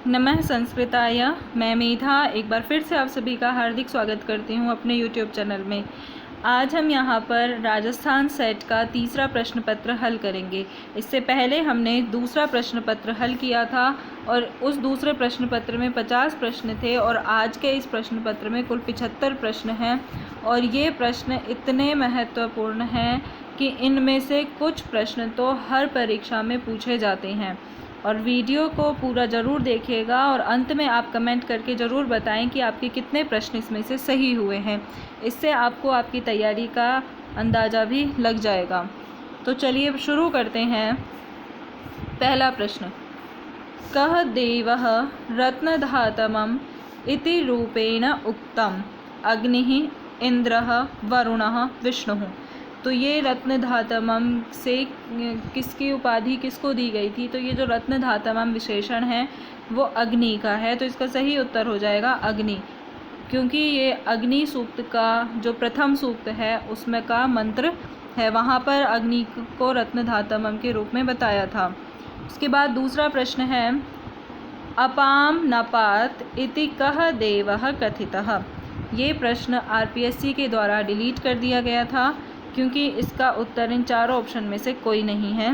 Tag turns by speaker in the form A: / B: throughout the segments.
A: नमः संस्कृताय। मैं मेधा एक बार फिर से आप सभी का हार्दिक स्वागत करती हूँ अपने YouTube चैनल में। आज हम यहाँ पर राजस्थान सेट का तीसरा प्रश्न पत्र हल करेंगे। इससे पहले हमने दूसरा प्रश्न पत्र हल किया था और उस दूसरे प्रश्न पत्र में 50 प्रश्न थे और आज के इस प्रश्न पत्र में कुल 75 प्रश्न हैं और ये प्रश्न इतने महत्वपूर्ण हैं कि इनमें से कुछ प्रश्न तो हर परीक्षा में पूछे जाते हैं। और वीडियो को पूरा ज़रूर देखिएगा और अंत में आप कमेंट करके ज़रूर बताएं कि आपके कितने प्रश्न इसमें से सही हुए हैं। इससे आपको आपकी तैयारी का अंदाज़ा भी लग जाएगा। तो चलिए शुरू करते हैं। पहला प्रश्न, कः देवः रत्नधातमम् इति रूपेण उक्तम्, अग्निः, इंद्रः, वरुणः, विष्णुः। तो ये रत्नधातमम से किसकी उपाधि किसको दी गई थी? तो ये जो रत्नधातमम विशेषण है वो अग्नि का है। तो इसका सही उत्तर हो जाएगा अग्नि, क्योंकि ये अग्नि सूक्त का जो प्रथम सूक्त है उसमें का मंत्र है, वहाँ पर अग्नि को रत्नधातमम के रूप में बताया था। उसके बाद दूसरा प्रश्न है, अपाम नपात इति कः देवः कथितः। ये प्रश्न RPSC के द्वारा डिलीट कर दिया गया था क्योंकि इसका उत्तर इन चारों ऑप्शन में से कोई नहीं है।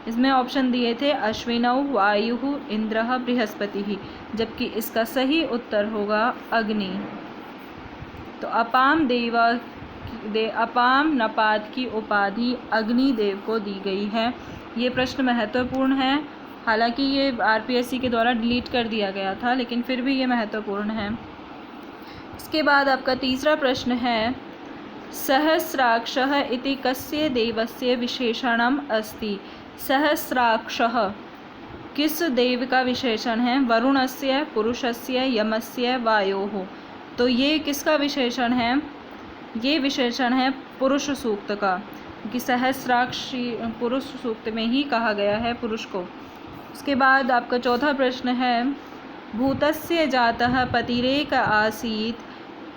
A: इसमें ऑप्शन दिए थे अश्विनौ, वायुः, इंद्रः, बृहस्पतिः, जबकि इसका सही उत्तर होगा अग्नि। तो अपाम नपात की उपाधि अग्निदेव को दी गई है। ये प्रश्न महत्वपूर्ण है, हालांकि ये RPSC के द्वारा डिलीट कर दिया गया था लेकिन फिर भी ये महत्वपूर्ण है। इसके बाद आपका तीसरा प्रश्न है, सहस्राक्षः इति कस्य देवस्य विशेषणम् अस्ति। सहस्राक्षः किस देव का विशेषण है? वरुणस्य, पुरुषस्य, यमस्य, वायोः। तो ये किसका विशेषण है? ये विशेषण है पुरुष सूक्त का, कि सहस्राक्षी पुरुष सूक्त में ही कहा गया है पुरुष को। उसके बाद आपका चौथा प्रश्न है, भूतस्य जातः पतिरेक आसीत्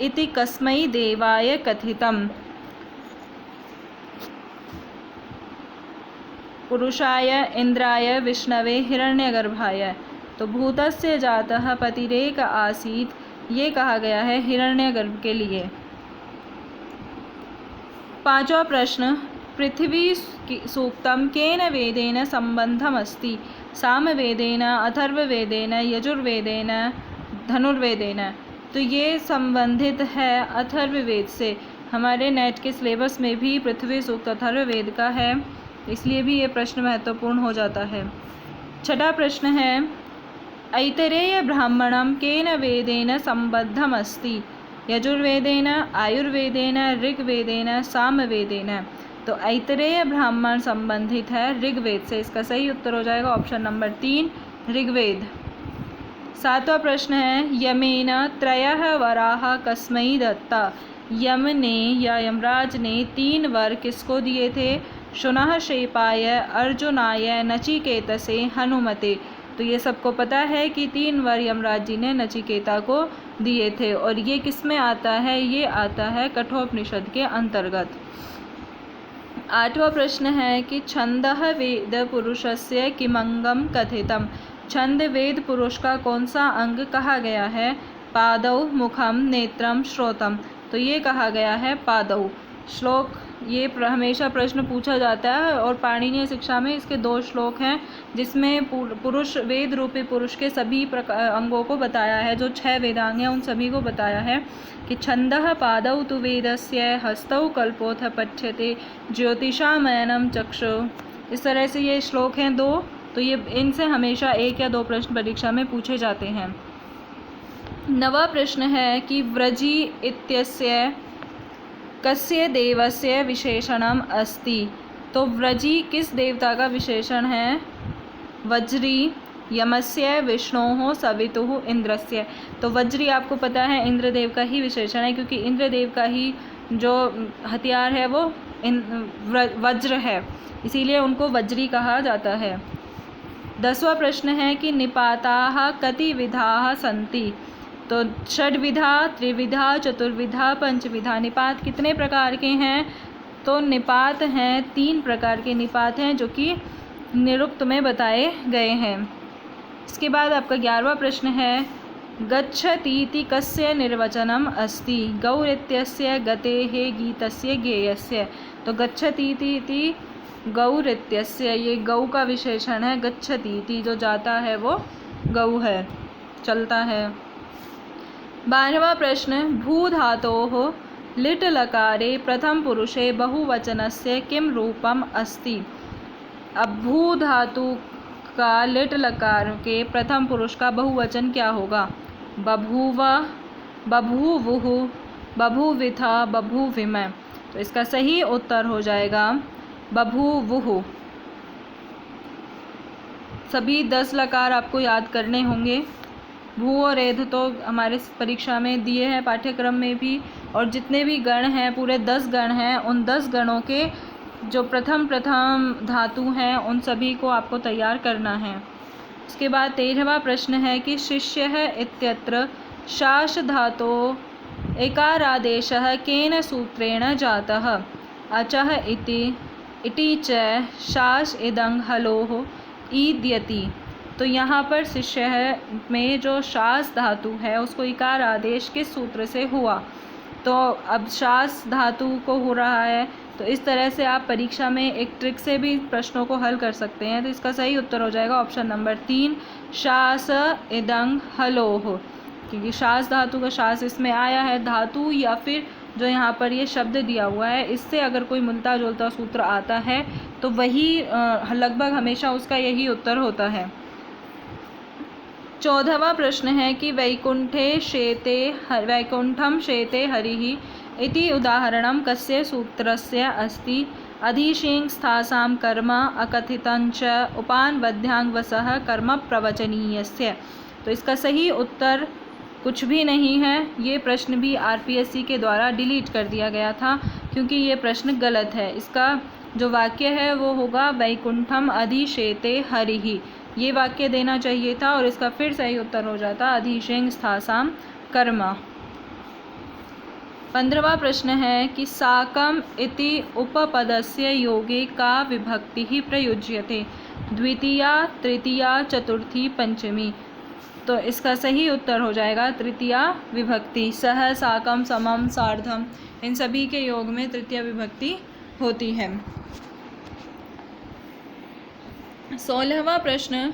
A: इति कस्मै देवाय कथितम्। पुरुषाय, इंद्राय, विष्णवे, हिरण्यगर्भाय। तो भूतस्य जातः पतिरेक आसीत्, ये कहा गया है हिरण्यगर्भ के लिए। पांचवा प्रश्न, पृथ्वी सूक्तम केन वेदेन संबंधम अस्ति। सामवेदेन, अथर्ववेदेन, यजुर्वेदेन, धनुर्वेदेन। तो ये संबंधित है अथर्ववेद से। हमारे नेट के सिलेबस में भी पृथ्वी सूक्त अथर्ववेद का है, इसलिए भी ये प्रश्न महत्वपूर्ण हो जाता है। छठा प्रश्न है, ऐतरेय ब्राह्मणम केन वेदेन संबद्धम अस्ति। यजुर्वेदेन, आयुर्वेदेन, ऋग्वेदेन, सामवेदेन। तो ऐतरेय ब्राह्मण संबंधित है ऋग्वेद से। इसका सही उत्तर हो जाएगा ऑप्शन नंबर 3, ऋग्वेद। सातवां प्रश्न है, यमेन त्रयः वराः कस्मै दत्ता। यम ने या यमराज ने 3 वर किसको दिए थे? शुनः शेपाय, अर्जुनाय, नचिकेतसे, हनुमते। तो ये सबको पता है कि 3 वर यमराज जी ने नचिकेता को दिए थे और ये किस में आता है? ये आता है कठोपनिषद के अंतर्गत। आठवां प्रश्न है कि छंदः वेद पुरुषस्य किमंगम कथितम्। छंद वेद पुरुष का कौन सा अंग कहा गया है? पादौ, मुखम, नेत्रम, श्रोतम। तो ये कहा गया है पादौ। श्लोक, ये हमेशा प्रश्न पूछा जाता है और पाणिनीय शिक्षा में इसके 2 श्लोक हैं जिसमें पुरुष, वेद रूपी पुरुष के सभी अंगों को बताया है। जो 6 वेदांग हैं उन सभी को बताया है कि छंदः पादौ तु वेदस्य, हस्तौ कल्पोऽथ पठ्यते, ज्योतिषामयनं चक्षु। इस तरह से ये श्लोक हैं 2। तो ये इनसे हमेशा 1 या 2 प्रश्न परीक्षा में पूछे जाते हैं। 9वां प्रश्न है कि व्रजी इत्यस्य कस्य देवस्य विशेषणम अस्ति। तो व्रजी किस देवता का विशेषण है? वज्री, यमस्य, विष्णोः, सवितुः, इंद्रस्य। तो वज्री आपको पता है इंद्रदेव का ही विशेषण है, क्योंकि इंद्रदेव का ही जो हथियार है वो वज्र है, इसीलिए उनको वज्री कहा जाता है। 10वां प्रश्न है कि निपाताः कति विधाः सन्ति। तो षड्विधा, त्रिविधा, चतुर्विधा, पंचविधा। निपात कितने प्रकार के हैं? तो निपात हैं 3 प्रकार के निपात हैं जो कि निरुक्त में बताए गए हैं। इसके बाद आपका 11वां प्रश्न है गच्छतीति कस्य निर्वचनम अस्ति गौर इत्यस्य गतेः गीतस्य गेयस्य। तो गच्छतीति इति गौर इत्यस्य, ये गौ का विशेषण है। गच्छतीति जो जाता है वो गौ है, चलता है। 12वां प्रश्न भू धातोः लिट् लकारे प्रथम पुरुषे बहुवचनस्य किं रूपम अस्ति। अब भू धातु का लिट् लकार के प्रथम पुरुष का बहुवचन क्या होगा। बभूव, बभूवुः, बभूविथ, बभूविम। तो इसका सही उत्तर हो जाएगा बभूवुः। सभी 10 लकार आपको याद करने होंगे। भू और एध तो हमारे परीक्षा में दिए हैं, पाठ्यक्रम में भी, और जितने भी गण हैं पूरे 10 गण हैं, उन 10 गणों के जो प्रथम धातु हैं उन सभी को आपको तैयार करना है। उसके बाद 13वां प्रश्न है कि शिष्यः इत्यत्र शास धातो एकारादेशः केन सूत्रेण जातः। अचः इति च शास इदं हलोः ईद्यति। तो यहाँ पर शिष्य में जो शास धातु है उसको इकार आदेश किस सूत्र से हुआ। तो अब शास धातु को हो रहा है, तो इस तरह से आप परीक्षा में एक ट्रिक से भी प्रश्नों को हल कर सकते हैं। तो इसका सही उत्तर हो जाएगा ऑप्शन नंबर 3 शास इदं हलोः, क्योंकि शास धातु का शास इसमें आया है। धातु या फिर जो यहाँ पर ये शब्द दिया हुआ है इससे अगर कोई मिलता जुलता सूत्र आता है तो वही लगभग हमेशा उसका यही उत्तर होता है। 14वां प्रश्न है कि वैकुंठम शेते हरिः इति उदाहरणं कस्य सूत्रस्य अस्ति। अधिशिंस्थासां कर्म अकथितञ्च उपानवद्यांगवसः कर्म प्रवचनीयस्य। तो इसका सही उत्तर कुछ भी नहीं है। ये प्रश्न भी आरपीएससी के द्वारा डिलीट कर दिया गया था क्योंकि ये प्रश्न गलत है। इसका जो वाक्य है वो होगा वैकुंठम अधिशेते हरिः, ये वाक्य देना चाहिए था और इसका फिर सही उत्तर हो जाता अधिशिंस्थासां कर्म। 15वां प्रश्न है कि साकम इति उपपदस्य योगे का विभक्तिः प्रयुज्यते। द्वितीया, तृतीया, चतुर्थी, पंचमी। तो इसका सही उत्तर हो जाएगा तृतीया विभक्ति। सह, साकम, समम, सार्धम, इन सभी के योग में तृतीया विभक्ति होती है। 16वां प्रश्न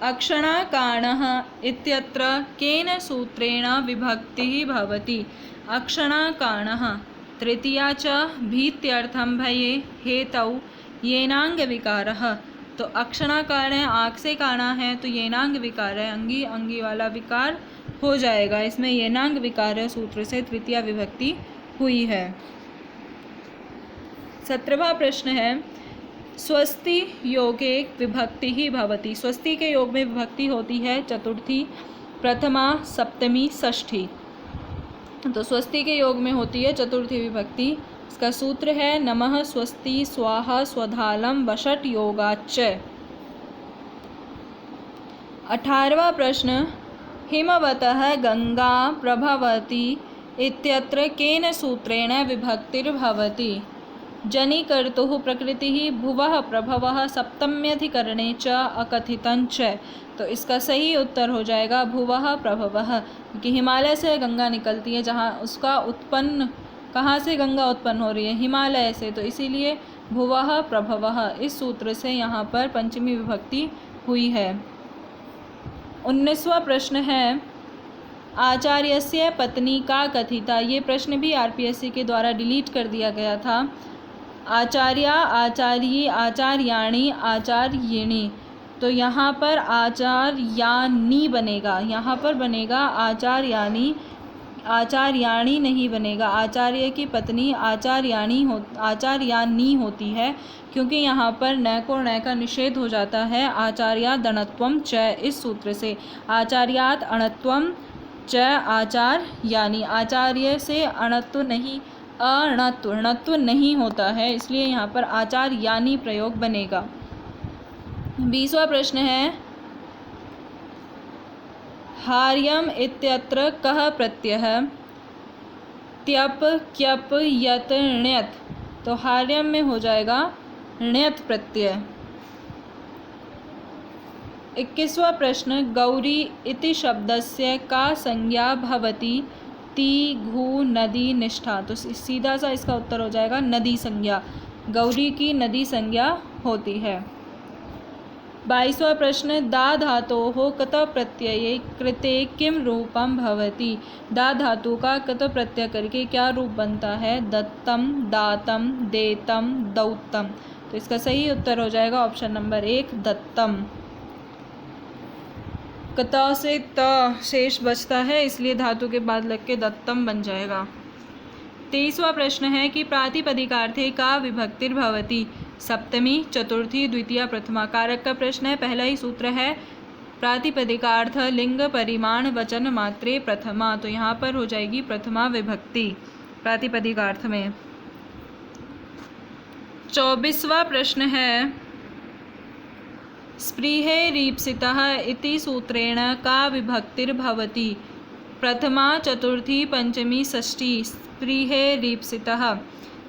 A: अक्षणाकाणः इत्यत्र केन सूत्रेण विभक्तिः भवति। अक्षणाकाणः तृतीया च भीत्यर्थं भये हेतौ येनांग विकारः। तो अक्षणाकाण है, आँख से काणा है तो येनांग विकार है, अंगी अंगी वाला विकार हो जाएगा। इसमें येनांग विकार है सूत्र से तृतीया विभक्ति हुई है। 17वां प्रश्न है स्वस्ति योगे विभक्ति ही भवति। स्वस्ति के योग में विभक्ति होती है चतुर्थी, प्रथमा, सप्तमी, षष्ठी। तो स्वस्ति के योग में होती है चतुर्थी विभक्ति। इसका सूत्र है नमः स्वस्ति स्वाहा स्वधालम वषट योगाच्च। 18वां प्रश्न हिमवतः गंगा प्रभवति इत्यत्र केन सूत्रेण विभक्तिर्भवति। जनिकर्तुः प्रकृतिः भुवः प्रभवः सप्तम्यधिकरणे च अकथितञ्च। तो इसका सही उत्तर हो जाएगा भुवः प्रभवः, क्योंकि हिमालय से गंगा निकलती है, जहाँ उसका उत्पन्न कहाँ से गंगा उत्पन्न हो रही है, हिमालय से, तो इसीलिए भुवः प्रभवः इस सूत्र से यहाँ पर पंचमी विभक्ति हुई है। 19वां प्रश्न है आचार्यस्य पत्नी का कथिता। ये प्रश्न भी आरपीएससी के द्वारा डिलीट कर दिया गया था। आचार्या, आचार्यी, आचार्याणी, आचार्यिणी। तो यहाँ पर आचार्यानी बनेगा, यहाँ पर बनेगा आचार्यानी, आचार्याणी नहीं बनेगा। आचार्य की पत्नी आचार्यानी होती है, क्योंकि यहाँ पर न को न का निषेध हो जाता है। आचार्यात् अणत्वं च इस सूत्र से आचार्यात् अणत्वं च आचार्यानी। आचार्य से अणत्व नहीं होता है, इसलिए यहाँ पर आचार्यानी प्रयोग बनेगा। 20वां प्रश्न है हार्यम इत्यत्र कः प्रत्ययः। त्यप, क्यप, यत, ण्यत। तो हार्यम में हो जाएगा ण्यत प्रत्यय। 21वां प्रश्न, गौरी इति शब्दस्य का संज्ञा भवति? ती घू नदी निष्ठा। तो सीधा सा इसका उत्तर हो जाएगा नदी संज्ञा। गौरी की नदी संज्ञा होती है। 22वां प्रश्न, दा धातोः कत प्रत्यये कृते किं रूपं भवति? दा धातु का कत प्रत्यय करके क्या रूप बनता है? दत्तम, दातम, देतम, दौतम। तो इसका सही उत्तर हो जाएगा ऑप्शन नंबर 1, दत्तम। कत से त शेष बचता है, इसलिए धातु के बाद लग के दत्तम बन जाएगा। 23वां प्रश्न है कि प्रातिपदिकार्थे का विभक्तिर्भवति? सप्तमी, चतुर्थी, द्वितीया, प्रथमा। कारक का प्रश्न है। पहला ही सूत्र है प्रातिपदिकार्थ लिंग परिमाण वचन मात्रे प्रथमा। तो यहाँ पर हो जाएगी प्रथमा विभक्ति प्रातिपदिकार्थ में। 24वां प्रश्न है, स्पृहे रीप्सितः इति सूत्रेण का विभक्तिर्भवति? प्रथमा, चतुर्थी, पंचमी, षष्ठी। स्पृहे रीप्सितः।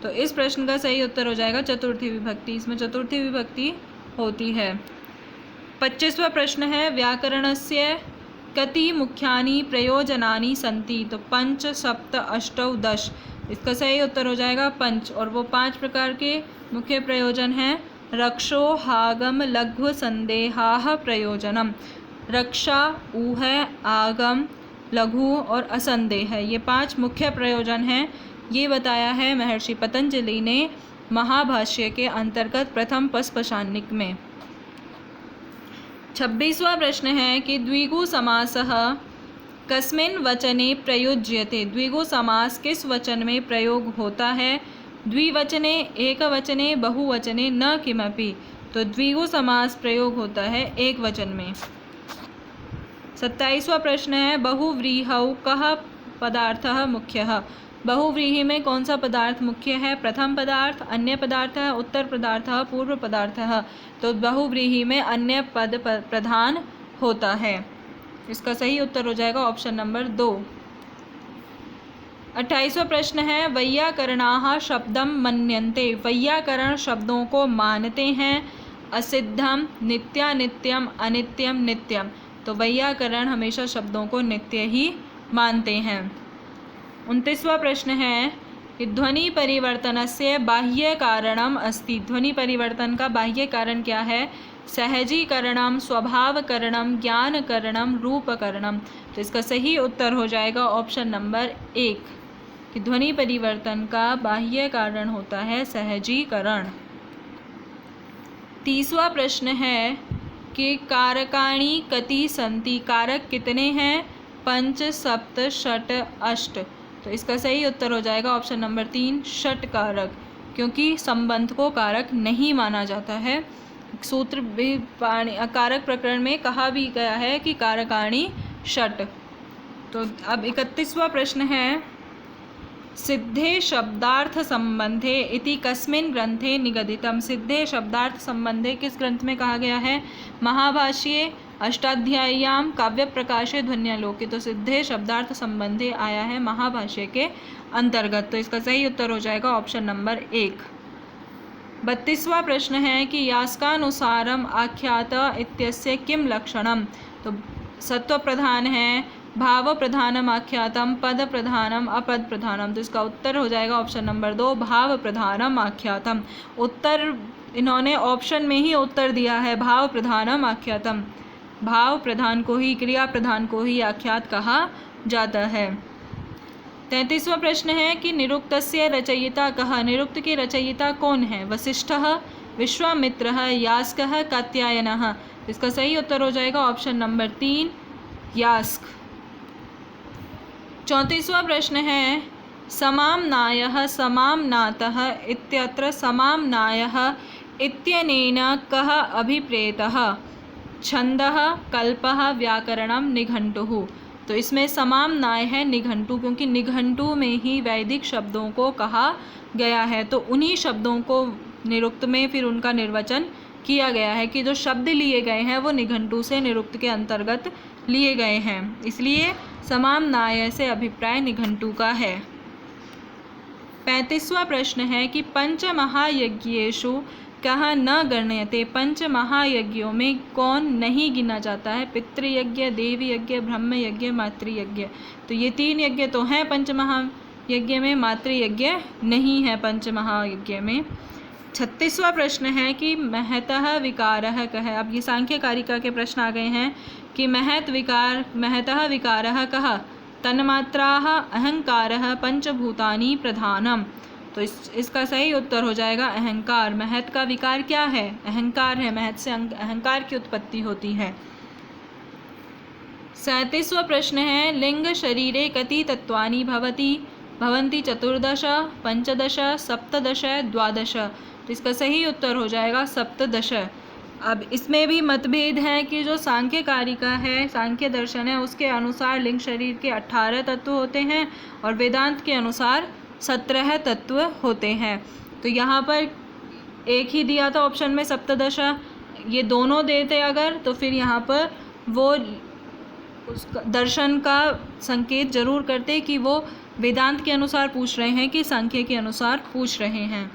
A: तो इस प्रश्न का सही उत्तर हो जाएगा चतुर्थी विभक्ति। इसमें चतुर्थी विभक्ति होती है। 25वां प्रश्न है, व्याकरणस्य कति मुख्यानि प्रयोजनानि सन्ति? तो 5, 7, 8, 10। इसका सही उत्तर हो जाएगा 5। और वो 5 प्रकार के मुख्य प्रयोजन हैं। रक्षो, हागम, लघु, संदेहाः प्रयोजनम। रक्षा, ऊह, आगम, लघु और असंदेह है, ये 5 मुख्य प्रयोजन हैं। ये बताया है महर्षि पतंजलि ने महाभाष्य के अंतर्गत प्रथम पस्पशान्निक में। 26वां प्रश्न है कि द्विगु समासः कस्मिन् वचने प्रयुज्यते? द्विगु समास किस वचन में प्रयोग होता है? द्विवचने, एकवचने, बहुवचने, न किमपि। तो द्विगु समास प्रयोग होता है एक वचन में। 27वां प्रश्न है, बहुव्रीहौ कः पदार्थः मुख्यः? बहुव्रीहि में कौन सा पदार्थ मुख्य है? प्रथम पदार्थ, अन्य पदार्थ, उत्तर पदार्थ, पूर्व पदार्थ। तो बहुव्रीहि में अन्य पद प्रधान होता है। इसका सही उत्तर हो जाएगा ऑप्शन नंबर 2। 28वां प्रश्न है, वैयाकरणाः शब्दम मन्यन्ते? वैयाकरण शब्दों को मानते हैं। असिद्धम, नित्यानित्यम, अनित्यम, नित्यम। तो वैयाकरण हमेशा शब्दों को नित्य ही मानते हैं। 29वां प्रश्न है कि ध्वनि परिवर्तनस्य बाह्य कारणम अस्ति? ध्वनि परिवर्तन का बाह्य कारण क्या है? सहजीकरणम, स्वभावकरणम, ज्ञानकरणम, रूपकरणम। तो इसका सही उत्तर हो जाएगा ऑप्शन नंबर 1 कि ध्वनि परिवर्तन का बाह्य कारण होता है सहजीकरण। 30वां प्रश्न है कि कारकाणि कति सन्ति? कारक कितने हैं? 5, 7, 6, 8। तो इसका सही उत्तर हो जाएगा ऑप्शन नंबर 3, षट कारक, क्योंकि संबंध को कारक नहीं माना जाता है। सूत्र भी कारक प्रकरण में कहा भी गया है कि कारकाणि षट। तो अब 31वां प्रश्न है, सिद्धे शब्दार्थ संबंधे इति कस्मिन् ग्रंथे निगदितम? सिद्धे शब्दार्थ संबंधे किस ग्रंथ में कहा गया है? महाभाष्ये, अष्टाध्याय्याम, काव्य प्रकाशे, ध्वन्यालोके। तो सिद्धे शब्दार्थ संबंधे आया है महाभाष्य के अंतर्गत। तो इसका सही उत्तर हो जाएगा ऑप्शन नंबर 1। 32वां प्रश्न है कि यास्कानुसारम आख्यात इत्यस्य किम लक्षणम? तो सत्व प्रधान है, भाव प्रधानम आख्यातम, पद प्रधानम, अपद प्रधानम। तो इसका उत्तर हो जाएगा ऑप्शन नंबर 2, भाव प्रधानम आख्यातम। उत्तर इन्होंने ऑप्शन में ही उत्तर दिया है, भाव प्रधानम आख्यातम। भाव प्रधान को ही, क्रिया प्रधान को ही आख्यात कहा जाता है। 33वां प्रश्न है कि निरुक्तस्य रचयिता कः? निरुक्त के रचयिता कौन है? वसिष्ठः, विश्वामित्रः, यास्कः, कात्यायनः। इसका सही उत्तर हो जाएगा ऑप्शन नंबर 3, यास्क। 34वां प्रश्न है, समाम्नायः, समाम्नातः इत्यत्र समाम्नायः इत्यनेन कः अभिप्रेतः? छंदः, कल्पः, व्याकरणम, निघंटुः। तो इसमें समाम्नाय है निघंटु, क्योंकि निघंटु में ही वैदिक शब्दों को कहा गया है। तो उन्हीं शब्दों को निरुक्त में फिर उनका निर्वचन किया गया है कि जो शब्द लिए गए हैं वो निघंटु से निरुक्त के अंतर्गत लिए गए हैं, इसलिए समाम्नाय से अभिप्राय निघंटु का है। 35वां प्रश्न है कि पंचमहायज्ञेषु कह न गण्यते, पंच महायज्ञों में कौन नहीं गिना जाता है? पितृयज्ञ, देव यज्ञ, ब्रह्म यज्ञ, मातृयज्ञ। तो ये 3 यज्ञ तो हैं पंच महायज्ञ में, मातृयज्ञ नहीं है पंच महायज्ञ में। 36वां प्रश्न है कि महतः विकारः कः। अब ये सांख्य कारिका के प्रश्न आ गए हैं कि महतः विकारः कः? तन्मात्राः अहंकारः पंचभूतानि प्रधानम। तो इसका सही उत्तर हो जाएगा अहंकार। महत का विकार क्या है? अहंकार है। महत से अहंकार की उत्पत्ति होती है। 37वां प्रश्न है लिंग शरीरे कति तत्वानि भवन्ति 14, 15, 17, 12। तो इसका सही उत्तर हो जाएगा 17। अब इसमें भी मतभेद है कि जो सांख्य कारिका है, सांख्य दर्शन है, उसके अनुसार लिंग शरीर के 18 तत्व होते हैं और वेदांत के अनुसार 17 तत्व होते हैं। तो यहाँ पर एक ही दिया था ऑप्शन में 17, ये दोनों देते अगर तो फिर यहाँ पर वो उस दर्शन का संकेत जरूर करते कि वो वेदांत के अनुसार पूछ रहे हैं कि सांख्य के अनुसार पूछ रहे हैं।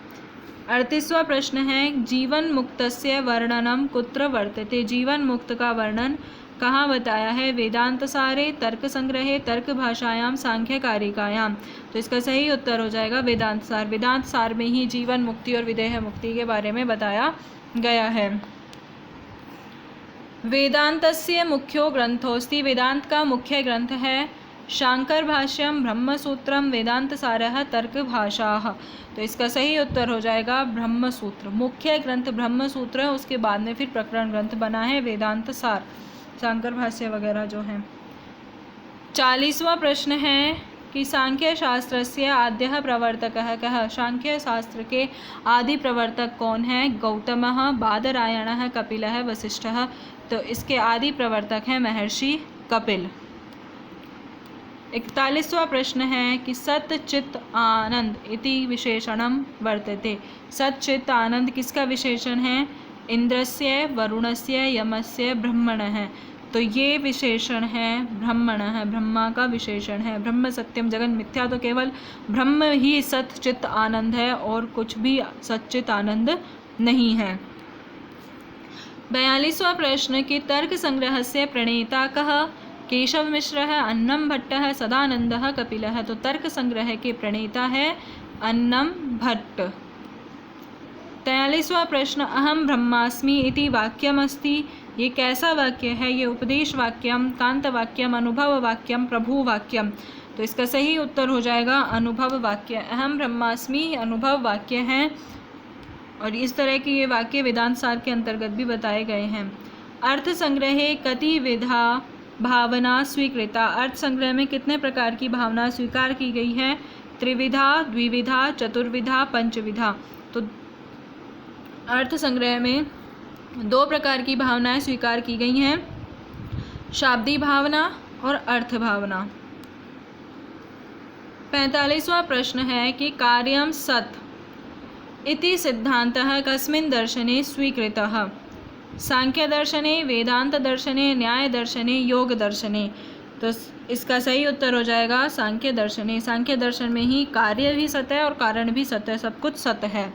A: 38वां प्रश्न है जीवन मुक्तस्य वर्णनम कुत्र वर्तते। जीवन मुक्त का वर्णन कहाँ बताया है? वेदांत सारे, तर्क संग्रहे, तर्क भाषायाम, सांख्य कारिकायाम। तो इसका सही उत्तर हो जाएगा वेदांत सार। वेदांत सार में ही जीवन मुक्ति और विदेह मुक्ति के बारे में बताया गया है। वेदांतस्य मुख्यो ग्रंथोस्ति। वेदांत का मुख्य ग्रंथ है शांकर भाष्यम, ब्रह्मसूत्रम, वेदांत सारः, तर्क भाषाः। तो इसका सही उत्तर हो जाएगा ब्रह्मसूत्र। मुख्य ग्रंथ ब्रह्मसूत्र है, उसके बाद में फिर प्रकरण ग्रंथ बना है वेदांत सार, शांकर भाष्य वगैरह जो हैं। 40वां प्रश्न है कि सांख्य शास्त्रस्य आद्यः प्रवर्तकः कः। सांख्य शास्त्र के आदि प्रवर्तक कौन है? गौतमः, बादरायणः, कपिलः, वशिष्ठः। तो इसके आदि प्रवर्तक हैं महर्षि कपिल। 41वां प्रश्न है कि सत् चित् आनंद इति विशेषणम वर्तते। सत् चित् आनंद किसका विशेषण है? इंद्रस्य, वरुणस्य, यमस्य, ब्रह्मणः। तो ये विशेषण है ब्रह्मणः, ब्रह्मा का विशेषण है। ब्रह्म सत्यम जगन मिथ्या, तो केवल ब्रह्म ही सत् चित् आनंद है और कुछ भी सच्चित आनंद नहीं है। 42वां प्रश्न कि तर्क संग्रहस्य प्रणेता कः? केशव मिश्रः, अन्नम भट्टः, सदानंदः, कपिलः। तो तर्क संग्रह के प्रणेता है अन्नम भट्ट। 43वां प्रश्न अहम ब्रह्मास्मि इति वाक्यमस्ति। ये कैसा वाक्य है? ये उपदेश वाक्यम, कांत वाक्यम, अनुभव वाक्यम, प्रभु वाक्यम। तो इसका सही उत्तर हो जाएगा अनुभव वाक्य। अहम ब्रह्मास्मि अनुभव वाक्य है और इस तरह के ये वाक्य वेदांत सार के अंतर्गत भी बताए गए हैं। अर्थ संग्रहे कति विधा भावना स्वीकृता। अर्थ संग्रह में कितने प्रकार की भावना स्वीकार की गई है? त्रिविधा, द्विविधा, चतुर्विधा, पंचविधा। तो अर्थ संग्रह में 2 प्रकार की भावनाएं स्वीकार की गई हैं, शाब्दी भावना और अर्थ भावना। 45वां प्रश्न है कि कार्यम सत् इति सिद्धान्तः कस्मिन् दर्शने स्वीकृतः। सांख्य दर्शने, वेदांत दर्शने, न्याय दर्शने, योग दर्शने। तो इसका सही उत्तर हो जाएगा सांख्य दर्शने। सांख्य दर्शन में ही कार्य भी सत्य है और कारण भी सत्य है, सब कुछ सत्य है।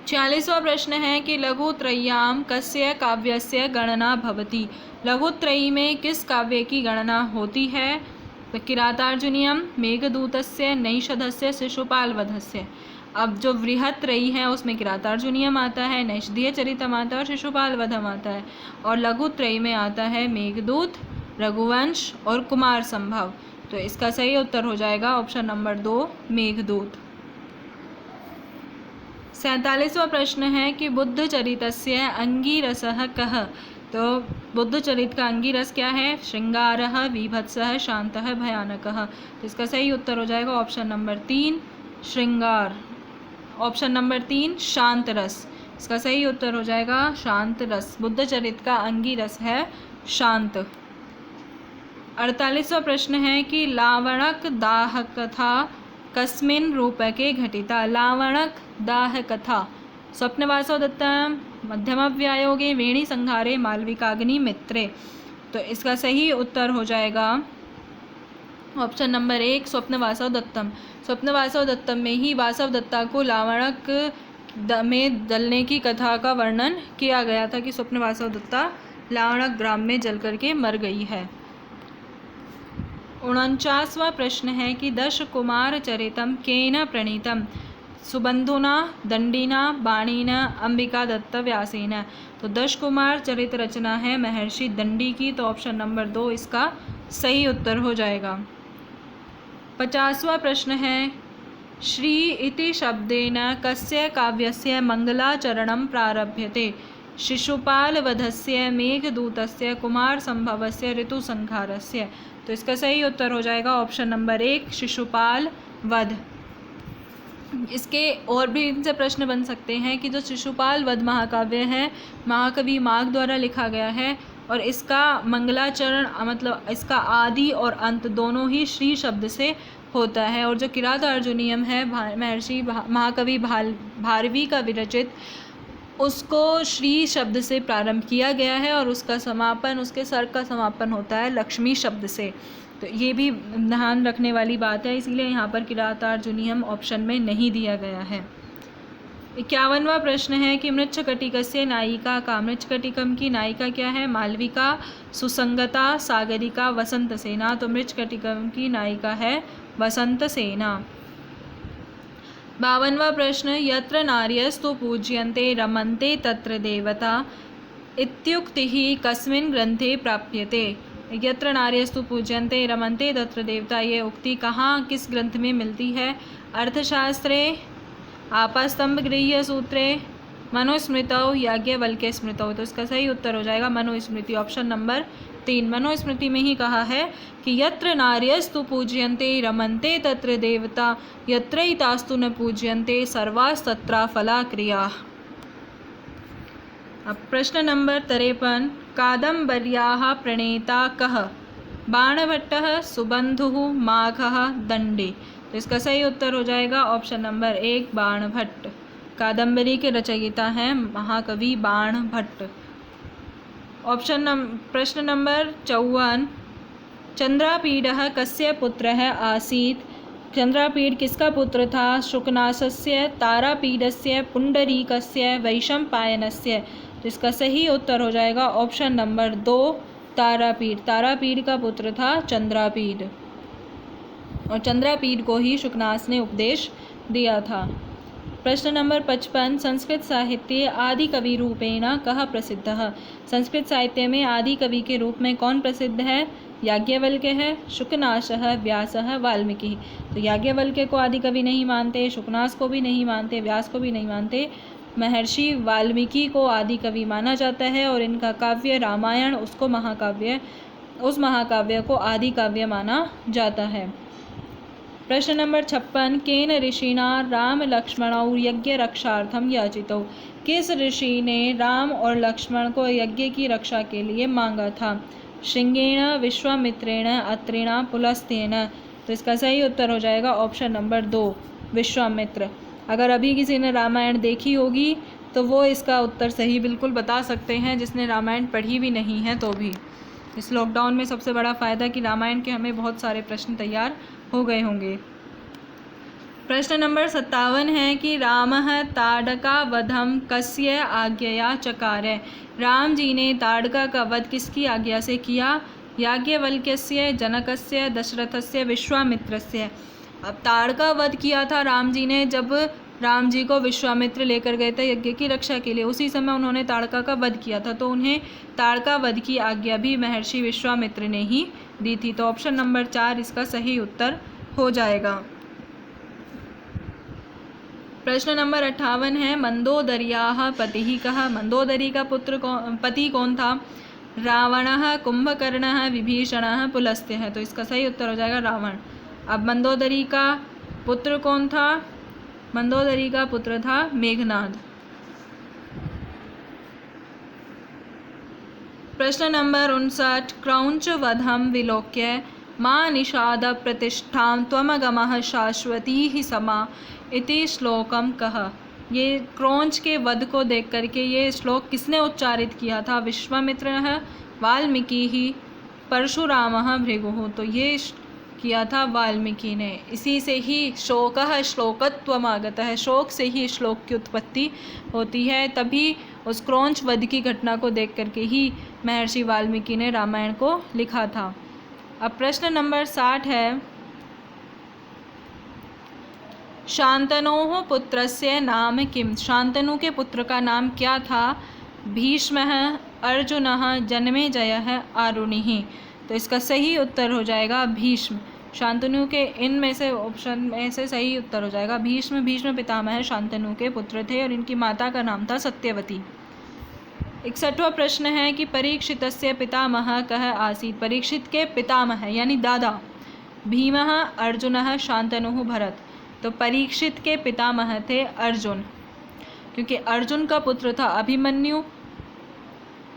A: 46वां प्रश्न है कि लघुत्रय्याम कस्य काव्यस्य गणना भवति। लघुत्रयी में किस काव्य की गणना होती है? तो किरातार्जुनीयम, मेघदूतस्य, नैषधस्य, शिशुपालवधस्य। अब जो वृहत्रयी है उसमें किरातार्जुनीयम आता है, नैषधीय चरितम आता है और शिशुपालवधम आता है। और लघुत्रयी में आता है मेघदूत, रघुवंश और कुमार संभव। तो इसका सही उत्तर हो जाएगा ऑप्शन नंबर 2 मेघदूत। 47वां प्रश्न है कि बुद्ध चरितस्य अंगिरसः कः। तो बुद्ध चरित का अंगिरस क्या है? श्रृंगारः, वीभत्सः, शांतः, भयानकः। तो इसका सही उत्तर हो जाएगा ऑप्शन नंबर 3 श्रृंगार। ऑप्शन नंबर 3 शांत रस। इसका सही उत्तर हो जाएगा शांत रस। बुद्ध चरित का अंगिरस है शांत। 48वां प्रश्न है कि लावणक दाह कथा कस्मिन् रूपके घटिता। लावणक दाह कथा स्वप्नवासव दत्तम, मध्यमव्यायोगे, वेणी संहारे, मालविकाग्नि मित्रे। तो इसका सही उत्तर हो जाएगा ऑप्शन नंबर 1 स्वप्नवासव दत्तम। स्वप्नवासव दत्तम में ही वासव दत्ता को लावणक में जलने की कथा का वर्णन किया गया था कि स्वप्नवासव दत्ता लावणक ग्राम में जल करके मर गई है। 49वां प्रश्न है कि दश कुमार चरितम केन प्रणीतम सुबंधुना दंडीना बाणीना अंबिका दत्त व्यासेन। तो दश कुमार चरित रचना है महर्षि दंडी की, तो ऑप्शन नंबर 2 इसका सही उत्तर हो जाएगा। 50वां प्रश्न है श्री इति शब्देन कस्य काव्यस्य मंगलाचरणं प्रारभ्यते। शिशुपालवधस्य, मेघदूतस्य, कुमारसंभवस्य, ऋतुसंहारस्य। तो इसका सही उत्तर हो जाएगा ऑप्शन नंबर 1 शिशुपाल वध। इसके और भी इनसे प्रश्न बन सकते हैं कि जो शिशुपाल वध महाकाव्य है महाकवि माघ द्वारा लिखा गया है और इसका मंगलाचरण मतलब इसका आदि और अंत दोनों ही श्री शब्द से होता है, और जो किरात अर्जुनीयम है महर्षि महाकवि भारवी का विरचित उसको श्री शब्द से प्रारंभ किया गया है और उसका समापन उसके सर्ग का समापन होता है लक्ष्मी शब्द से। तो ये भी ध्यान रखने वाली बात है, इसलिए यहाँ पर किरात अर्जुनीयम ऑप्शन में नहीं दिया गया है। 51वां प्रश्न है कि मृच्छकटिकस्य नायिका का। मृच्छकटिकम की नायिका क्या है? मालविका, सुसंगता, सागरिका, वसंत सेना। तो मृच्छकटिकम की नायिका है वसंत सेना। 52वां प्रश्न यत्र नार्यस्तु पूज्यन्ते रमन्ते तत्र देवता इत्युक्तिः कस्मिन् ग्रंथे प्राप्यते। यत्र नार्यस्तु पूज्यन्ते रमन्ते तत्र देवता, ये उक्ति कहाँ किस ग्रंथ में मिलती है? अर्थशास्त्रे, आपास्तंभ गृह्य सूत्रे, मनुस्मृतौ, याज्ञवल्क्य स्मृतौ। तो इसका सही उत्तर हो जाएगा मनुस्मृति, ऑप्शन नंबर 3। मनुस्मृति में ही कहा है कि यत्र नार्यस्तु पूज्यन्ते रमन्ते तत्र देवता यत्रैतास्तु न पूज्यन्ते सर्वास्तत्रा फला क्रिया। अब प्रश्न नंबर 53 कादम्बर्याः प्रणेता कः? बाणभट्टः, सुबंधुः, माघः, दंडी। तो इसका सही उत्तर हो जाएगा ऑप्शन नंबर 1 बाणभट्ट। कादम्बरी के रचयिता हैं महाकवि बाणभट्ट। प्रश्न नंबर 54 चंद्रापीडः कस्य पुत्रः आसीत्? चंद्रापीड किसका पुत्र था? शुकनासस्य, तारापीडस्य, पुंडरीकस्य, वैशंपायनस्य। तो इसका सही उत्तर हो जाएगा ऑप्शन नंबर 2 तारापीड। तारापीड का पुत्र था चंद्रापीड और चंद्रापीड को ही शुकनास ने उपदेश दिया था। प्रश्न नंबर 55 संस्कृत साहित्ये आदि कवि रूपेण कः प्रसिद्धः? संस्कृत साहित्य में आदि कवि के रूप में कौन प्रसिद्ध है? याज्ञवल्क्य है, शुकनासः, व्यासः, वाल्मीकि। तो याज्ञवल्क्य को आदि कवि नहीं मानते, शुकनास को भी नहीं मानते, व्यास को भी नहीं मानते, महर्षि वाल्मीकि को आदि कवि माना जाता है और इनका काव्य रामायण उसको महाकाव्य उस महाकाव्य को आदि काव्य माना जाता है। प्रश्न नंबर 56 केन ऋषिणा राम लक्ष्मणौ यज्ञ रक्षार्थम याचितौ? किस ऋषि ने राम और लक्ष्मण को यज्ञ की रक्षा के लिए मांगा था? श्रृंगेण, विश्वामित्रेण, अत्रिणा, पुलस्त्येन। तो इसका सही उत्तर हो जाएगा ऑप्शन नंबर 2 विश्वामित्र। अगर अभी किसी ने रामायण देखी होगी तो वो इसका उत्तर सही बिल्कुल बता सकते हैं, जिसने रामायण पढ़ी भी नहीं है तो भी। इस लॉकडाउन में सबसे बड़ा फ़ायदा कि रामायण के हमें बहुत सारे प्रश्न तैयार हो गए होंगे। प्रश्न नंबर 57 है कि रामः ताड़का वधम कस्य आज्ञया चकार? राम जी ने ताड़का का वध किसकी आज्ञा से किया? याज्ञवल्क्यस्य, जनकस्य, दशरथस्य, विश्वामित्रस्य। अब ताड़का वध किया था राम जी ने जब राम जी को विश्वामित्र लेकर गए थे यज्ञ की रक्षा के लिए, उसी समय उन्होंने ताड़का का वध किया था, तो उन्हें ताड़का वध की आज्ञा भी महर्षि विश्वामित्र ने ही दी थी। तो ऑप्शन नंबर 4 इसका सही उत्तर हो जाएगा। प्रश्न नंबर 58 है मंदोदर्याः पतिः कः? मंदोदरी का पति कौन था? रावणः, कुंभकर्णः, विभीषणः, पुलस्त्य। तो इसका सही उत्तर हो जाएगा रावण। अब मंदोदरी का पुत्र कौन था? मंदोदरी का पुत्र था मेघनाद। प्रश्न नंबर 59 क्रौंच वधम विलोक्य मां निषाद प्रतिष्ठां त्वमगमः शाश्वती समा इति श्लोकम कः? ये क्रौंच के वध को देख करके ये श्लोक किसने उच्चारित किया था? विश्वामित्र, वाल्मीकि, परशुराम, भृगु। तो ये किया था वाल्मीकि ने। इसी से ही शोकः श्लोकत्वम् आगतः, शोक से ही श्लोक की उत्पत्ति होती है। तभी उस क्रौंच वध की घटना को देख करके ही महर्षि वाल्मीकि ने रामायण को लिखा था। अब प्रश्न नंबर 60 है, शांतनोः पुत्रस्य नाम किम? शांतनु के पुत्र का नाम क्या था? भीष्मः, अर्जुनः, जन्मेजयः, आरुणिः। तो इसका सही उत्तर हो जाएगा भीष्म। शांतनु के इनमें से ऑप्शन में से सही उत्तर हो जाएगा भीष्म। भीष्म पितामह शांतनु के पुत्र थे और इनकी माता का नाम था सत्यवती। 61वां प्रश्न है कि परीक्षितस्य पितामह कः आसीत्? परीक्षित के पितामह यानी दादा भीमः, अर्जुनः, शांतनुः, भरत। तो परीक्षित के पितामह थे अर्जुन, क्योंकि अर्जुन का पुत्र था अभिमन्यु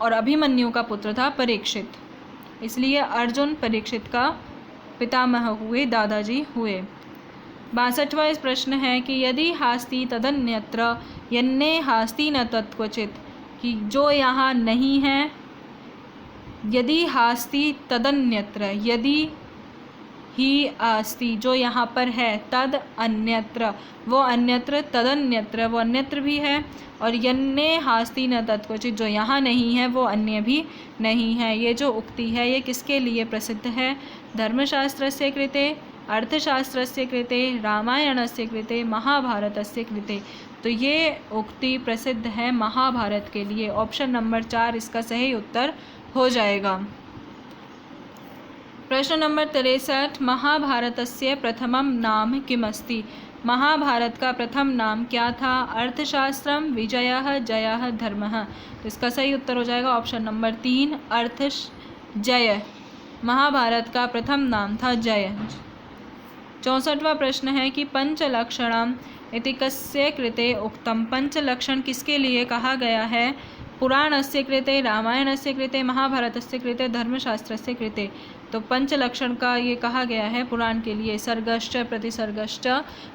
A: और अभिमन्यु का पुत्र था परीक्षित, इसलिए अर्जुन परीक्षित का पितामह हुए, दादाजी हुए। 62वां इस प्रश्न है कि यदि हास्ति तदन्यत्र यन्ने हास्ति न तत्क्वचित्? कि जो यहाँ नहीं है, यदि हास्ति तदन्यत्र, यदि ही अस्ति जो यहाँ पर है, तद अन्यत्र वो अन्यत्र, तदन्यत्र वो अन्यत्र भी है, और यन्ने हास्ति न तत्क्वचित् जो यहाँ नहीं है वो अन्य भी नहीं है। ये जो उक्ति है ये किसके लिए प्रसिद्ध है? धर्मशास्त्रस्य कृते, अर्थशास्त्रस्य कृते, रामायणस्य कृते, महाभारतस्य कृते। तो ये उक्ति प्रसिद्ध है महाभारत के लिए। ऑप्शन नंबर 4 इसका सही उत्तर हो जाएगा। प्रश्न नंबर 63, महाभारतस्य प्रथमं नाम किमस्ति? महाभारत का प्रथम नाम क्या था? अर्थशास्त्रम, विजयः, जयः, धर्मः। तो इसका सही उत्तर हो जाएगा ऑप्शन नंबर 3, जय। महाभारत का प्रथम नाम था जय। 64वां प्रश्न है कि पंचलक्षणम इति कस्य कृते उक्तम? पंचलक्षण किसके लिए कहा गया है? पुराणस्य कृते, रामायणस्य कृते, महाभारतस्य कृते, धर्मशास्त्रस्य कृते। तो पंचलक्षण का ये कहा गया है पुराण के लिए। सर्गश्च प्रतिसर्गश्च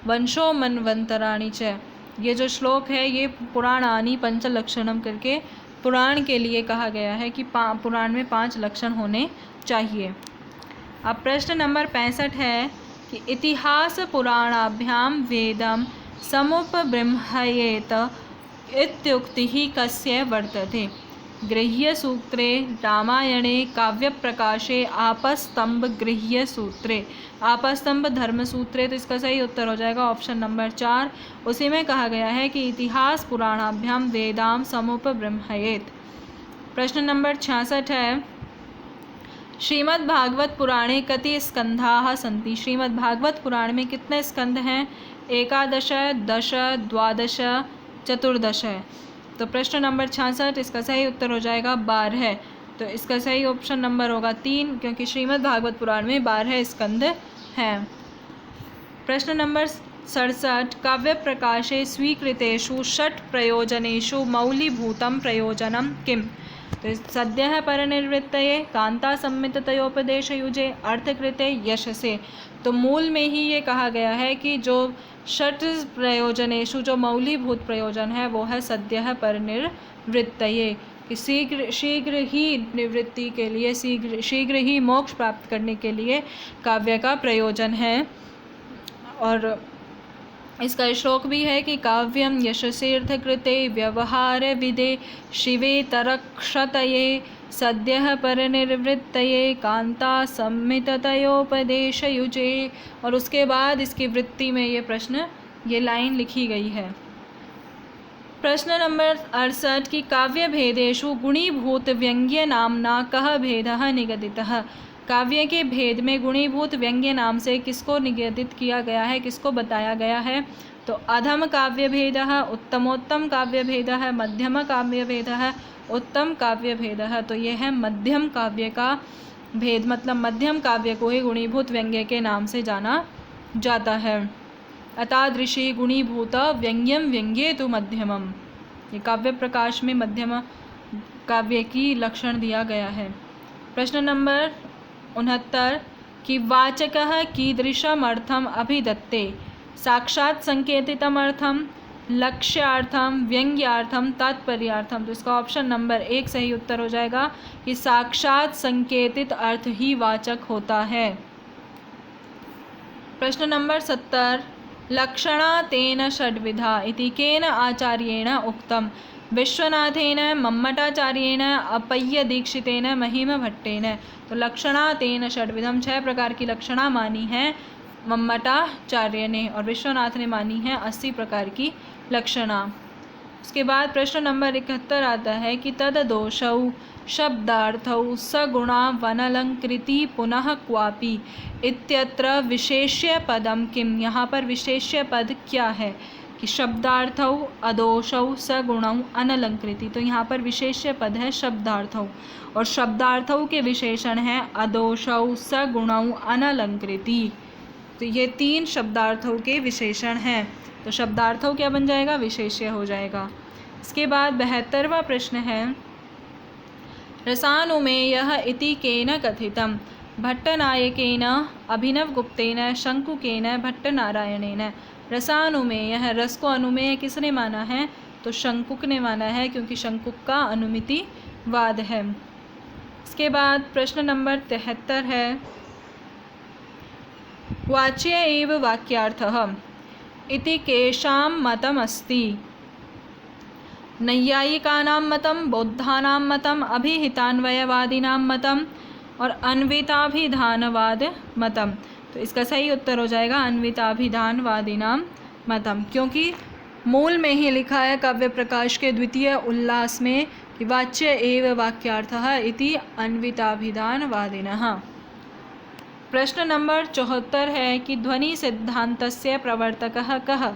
A: वंशो मन्वन्तराणि च। ये जो श्लोक है ये पुराणानि पंचलक्षणम करके पुराण के लिए कहा गया है कि पुराण में 5 लक्षण होने चाहिए। अब प्रश्न नंबर 65 है कि इतिहास पुराणाभ्यां वेदं समुपबृंहयेत इत्युक्तिः कस्य वर्तते? गृह्यसूत्रे, रामायणे, काव्यप्रकाशे, आपस्तंभ गृह्यसूत्रे, आपस्तंभ धर्मसूत्रे। तो इसका सही उत्तर हो जाएगा ऑप्शन नंबर 4। उसी में कहा गया है कि इतिहास पुराणाभ्यां वेदां समुपबृंहयेत। प्रश्न नंबर 66 है, श्रीमद्भागवत पुराणे कति स्कंधाः सन्ति? श्रीमद्भागवत पुराण में कितने स्कंध हैं? 11, 10, 12, 14। तो प्रश्न नंबर 66 इसका सही उत्तर हो जाएगा 12। तो इसका सही ऑप्शन नंबर होगा 3, क्योंकि श्रीमद्भागवत पुराण में 12 स्कंध हैं। प्रश्न नंबर 67, काव्य प्रकाशे स्वीकृतेषु षट् प्रयोजनेषु मौलीभूतं प्रयोजनं किम्? तो सद्यः परनिर्वृत्तये, कांता सम्मिततयोपदेशयुजे, अर्थकृते, यशसे। तो मूल में ही ये कहा गया है कि जो षट प्रयोजनेषु जो मौलीभूत प्रयोजन है वो है सद्यः परनिर्वृत्तये, कि शीघ्र ही निवृत्ति के लिए, शीघ्र ही मोक्ष प्राप्त करने के लिए काव्य का प्रयोजन है। और इसका श्लोक भी है कि काव्यम यशसेऽर्थकृते व्यवहार विदे शिवे तरक्षतये सद्यः परनिर्वृत्तये कांता सम्मिततयोपदेशयुजे। और उसके बाद इसकी वृत्ति में ये लाइन लिखी गई है। प्रश्न नंबर 68 की काव्य भेदेषु गुणीभूत व्यंग्य नामना कः भेदः निगदितः? काव्य के भेद में गुणीभूत व्यंग्य नाम से किसको निगदित किया गया है, किसको बताया गया है? तो अधम काव्य भेदः, उत्तमोत्तम काव्य भेदः, मध्यम काव्य भेदः, उत्तम काव्य भेदः। तो ये है मध्यम काव्य का भेद, मतलब मध्यम काव्य को ही गुणीभूत व्यंग्य के नाम से जाना जाता है। अतादृशी गुणीभूत व्यंग्यम व्यंग्ये तु मध्यमम। ये काव्य प्रकाश में मध्यम काव्य की लक्षण दिया गया है। प्रश्न नंबर 69 कि वाचकः कीदृशमर्थम अभिदत्ते? साक्षात् संकेतितम अर्थम, लक्ष्यार्थम, व्यंग्यार्थम, तात्पर्यार्थम। तो इसका ऑप्शन नंबर 1 सही उत्तर हो जाएगा कि साक्षात संकेतित अर्थ ही वाचक होता है। प्रश्न नंबर 70 लक्षणा तेन षड्विधा इति केन आचार्येण उक्तम विश्वनाथेन मम्मटाचार्येण अपय्य दीक्षितेन महिमभट्टेन। तो लक्षणा तेन षड्विधम 6 प्रकार की लक्षणा मानी है मम्मटाचार्य ने और विश्वनाथ ने मानी है 80 प्रकार की लक्षणा। उसके बाद प्रश्न नंबर 71 आता है कि तददोषौ शब्दार्थौ सगुणा वनलंकृति पुनः क्वापि इत्यत्र विशेष्य पदम किम। यहाँ पर विशेष्य पद क्या है कि शब्दार्थौ अदोषौ सगुणौ अनलंकृति। तो यहाँ पर विशेष्य पद है शब्दार्थौ और शब्दार्थौ के विशेषण हैं अदोषौ सगुणौ अनलंकृति। तो ये 3 शब्दार्थों के विशेषण हैं। तो शब्दार्थों क्या बन जाएगा, विशेष्य हो जाएगा। इसके बाद 72वां प्रश्न है रसानुमेयः इति केन कथितम भट्टनायकेन अभिनवगुप्तेन शंकुकेन भट्टनारायणेन। रसानुमेयः, रस को अनुमेय किसने माना है, तो शंकुक ने माना है क्योंकि शंकुक का अनुमितिवाद है। इसके बाद प्रश्न नंबर 73 है वाच्य एव वाक्यार्थः इति केषां मतमस्ति। नैयायिकानां मतं, बौद्धानां मतम्, अभिहितान्वयवादिनां मतम् और अन्विताभिधानवाद मतम। तो इसका सही उत्तर हो जाएगा अन्विताभिधानवादिनां मतम, क्योंकि मूल में ही लिखा है काव्य प्रकाश के द्वितीय उल्लास में कि वाच्य एव वाक्यार्थः इति अन्विताभिधानवादिनः। प्रश्न नंबर 74 है कि ध्वनि सिद्धान्तस्य प्रवर्तकः कः।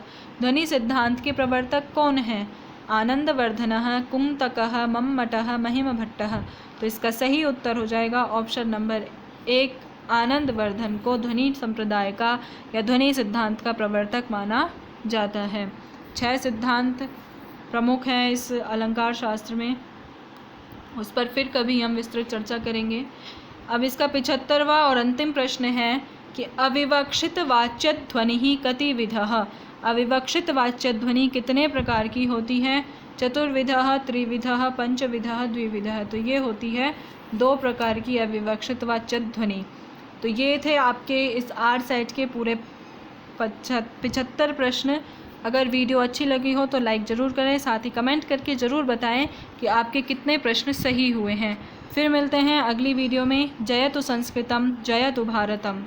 A: ध्वनि सिद्धांत के प्रवर्तक कौन है, आनंदवर्धनः, कुंतकः, मम्मटः, महिमभट्टः। तो इसका सही उत्तर हो जाएगा ऑप्शन नंबर 1 आनंदवर्धन को ध्वनि संप्रदाय का या ध्वनि सिद्धांत का प्रवर्तक माना जाता है। 6 सिद्धांत प्रमुख हैं इस अलंकार शास्त्र में, उस पर फिर कभी हम विस्तृत चर्चा करेंगे। अब इसका 75वां और अंतिम प्रश्न है कि अविवक्षित वाच्य ध्वनि ही कतिविधः। अविवक्षित वाच्य ध्वनि कितने प्रकार की होती है, चतुर्विधः, त्रिविधः, पंचविधः, द्विविधः। तो ये होती है 2 प्रकार की अविवक्षित वाच्य ध्वनि। तो ये थे आपके इस आर सेट के पूरे 75 प्रश्न। अगर वीडियो अच्छी लगी हो तो लाइक ज़रूर करें, साथ ही कमेंट करके ज़रूर बताएं कि आपके कितने प्रश्न सही हुए हैं। फिर मिलते हैं अगली वीडियो में। जयतु संस्कृतम, जयतु भारतम।